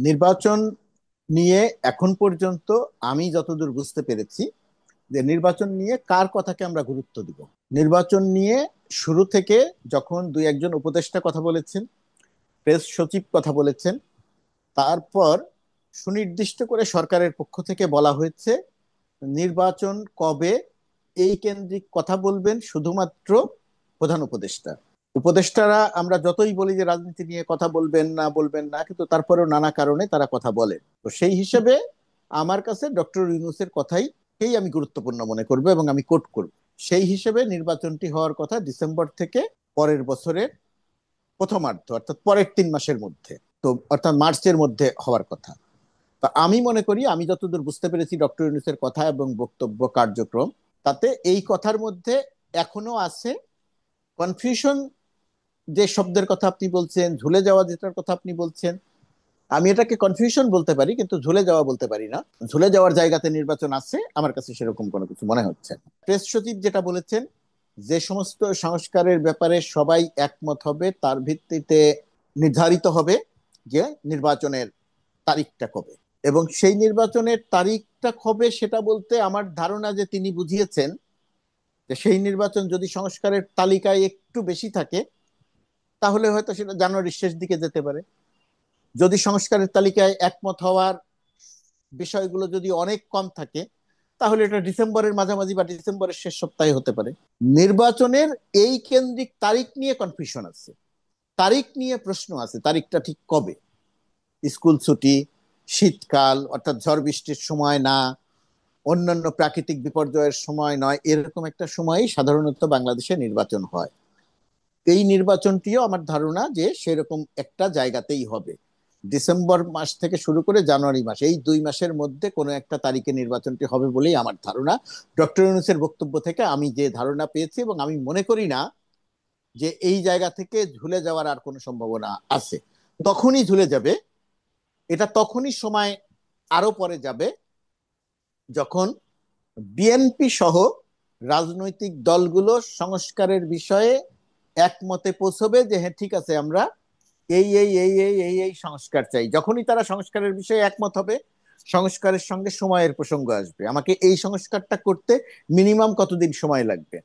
নির্বাচন নিয়ে এখন পর্যন্ত আমি যতদূর বুঝতে পেরেছি যে নির্বাচন নিয়ে কার কথাকে আমরা গুরুত্ব দিব। নির্বাচন নিয়ে শুরু থেকে যখন দুই একজন উপদেষ্টা কথা বলেছেন, প্রেস সচিব কথা বলেছেন, তারপর সুনির্দিষ্ট করে সরকারের পক্ষ থেকে বলা হয়েছে নির্বাচন কবে এই কেন্দ্রিক কথা বলবেন শুধুমাত্র প্রধান উপদেষ্টা। উপদেষ্টারা আমরা যতই বলি যে রাজনীতি নিয়ে কথা বলবেন না, কিন্তু তারপরেও নানা কারণে তারা কথা বলেন। তো সেই হিসেবে আমার কাছে ডক্টর ইউনূসের কথাই আমি গুরুত্বপূর্ণ মনে করব এবং আমি কোট করব। সেই হিসেবে নির্বাচনটি হওয়ার কথা ডিসেম্বর থেকে পরের বছরের প্রথমার্ধ, অর্থাৎ পরের 3 মাসের মধ্যে, তো অর্থাৎ মার্চের মধ্যে হওয়ার কথা। তো আমি মনে করি, আমি যতদূর বুঝতে পেরেছি ডক্টর ইউনূসের কথা এবং বক্তব্য কার্যক্রম, তাতে এই কথার মধ্যে এখনো আছে কনফিউশন। যে শব্দের কথা আপনি বলছেন, ঝুলে যাওয়া যেটার কথা আপনি বলছেন, আমি এটাকে কনফিউশন বলতে পারি কিন্তু ঝুলে যাওয়া বলতে পারি না। ঝুলে যাওয়ার জায়গাতে নির্বাচন আছে, আমার কাছে সেরকম কোনো কিছু মনে হচ্ছে না। প্রেস সচিব যেটা বলেছেন, যে সমস্ত সংস্কারের ব্যাপারে সবাই একমত হবে তার ভিত্তিতে নির্ধারিত হবে যে নির্বাচনের তারিখটা কবে, এবং সেই নির্বাচনের তারিখটা কবে সেটা বলতে আমার ধারণা যে তিনি বুঝিয়েছেন যে সেই নির্বাচন যদি সংস্কারের তালিকায় একটু বেশি থাকে তাহলে হয়তো সেটা জানুয়ারির শেষ দিকে যেতে পারে। যদি সংস্কারের তালিকায় একমত হওয়ার বিষয়গুলো যদি অনেক কম থাকে তাহলে এটা ডিসেম্বরের মাঝামাঝি বা ডিসেম্বরের শেষ সপ্তাহে হতে পারে। নির্বাচনের এই কেন্দ্রিক তারিখ নিয়ে কনফিউশন আছে, তারিখ নিয়ে প্রশ্ন আছে, তারিখটা ঠিক কবে। স্কুল ছুটি, শীতকাল অর্থাৎ ঝড় বৃষ্টির সময় না, অন্যান্য প্রাকৃতিক বিপর্যয়ের সময় নয়, এরকম একটা সময়ই সাধারণত বাংলাদেশে নির্বাচন হয়। এই নির্বাচনটিও আমার ধারণা যে সেরকম একটা জায়গাতেই হবে। ডিসেম্বর মাস থেকে শুরু করে জানুয়ারি মাস, এই 2 মাসের মধ্যে কোনো একটা তারিখে নির্বাচনটি হবে বলেই আমার ধারণা। ডক্টর ইউনূসের বক্তব্য থেকে আমি যে ধারণা পেয়েছি, এবং আমি মনে করি না যে এই জায়গা থেকে ঝুলে যাওয়ার আর কোনো সম্ভাবনা আছে। তখনই ঝুলে যাবে, এটা তখনই সময় আরো পরে যাবে যখন বিএনপি সহ রাজনৈতিক দলগুলো সংস্কারের বিষয়ে একমতে পৌঁছবে যে হ্যাঁ ঠিক আছে, আমরা এই সংস্কার চাই। যখনই তারা সংস্কারের বিষয়ে একমত হবে, সংস্কারের সঙ্গে সময়ের প্রসঙ্গ আসবে, আমাকে এই সংস্কারটা করতে মিনিমাম কতদিন সময় লাগবে,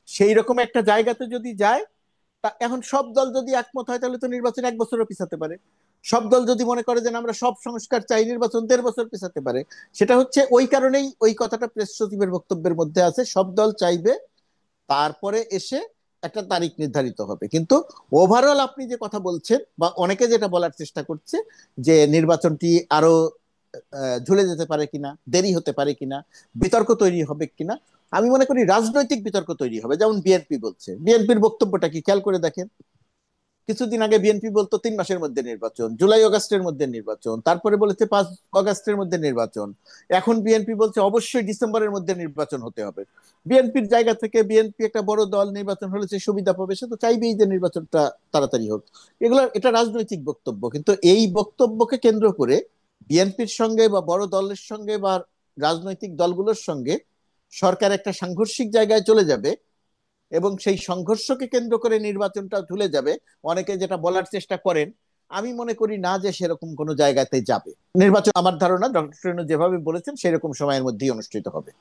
সেই রকম একটা জায়গাতে যদি যায়। তা এখন সব দল যদি একমত হয় তাহলে তো নির্বাচন 1 বছরও পিছাতে পারে। সব দল যদি মনে করে যে না, আমরা সব সংস্কার চাই, নির্বাচন 1.5 বছর পিছাতে পারে। সেটা হচ্ছে ওই কারণেই ওই কথাটা প্রেস সচিবের বক্তব্যের মধ্যে আছে, সব দল চাইবে, তারপরে এসে একটা তারিখ নির্ধারিত হবে। কিন্তু ওভারঅল আপনি যে কথা বলছেন বা অনেকে যেটা বলার চেষ্টা করছে যে নির্বাচনটি আরো ঝুলে যেতে পারে কিনা, দেরি হতে পারে কিনা, বিতর্ক তৈরি হবে কিনা, আমি মনে করি রাজনৈতিক বিতর্ক তৈরি হবে। যেমন বিএনপি বলছে, বিএনপির বক্তব্যটা কি খেয়াল করে দেখেন। কিছুদিন আগে বিএনপি বলতো 3 মাসের মধ্যে নির্বাচন, জুলাই আগস্টের মধ্যে নির্বাচন, তারপরে বলেছে 5 আগস্টের মধ্যে নির্বাচন, এখন বিএনপি বলছে অবশ্যই ডিসেম্বরের মধ্যে নির্বাচন হতে হবে। বিএনপির জায়গা থেকে বিএনপি একটা বড় দল, নির্বাচন হলে সে সুবিধা পাবে, সে তো চাইবেই যে নির্বাচনটা তাড়াতাড়ি হোক। এটা রাজনৈতিক বক্তব্য, কিন্তু এই বক্তব্যকে কেন্দ্র করে বিএনপির সঙ্গে বা বড় দলের সঙ্গে বা রাজনৈতিক দলগুলোর সঙ্গে সরকার একটা সাংঘর্ষিক জায়গায় চলে যাবে, এবং সেই সংঘর্ষকে কেন্দ্র করে নির্বাচনটা ঝুলে যাবে। অনেকে যেটা বলার চেষ্টা করেন, আমি মনে করি না যে সেরকম কোনো জায়গাতে যাবে। নির্বাচন আমার ধারণা ডক্টর যেভাবে বলেছেন সেরকম সময়ের মধ্যেই অনুষ্ঠিত হবে।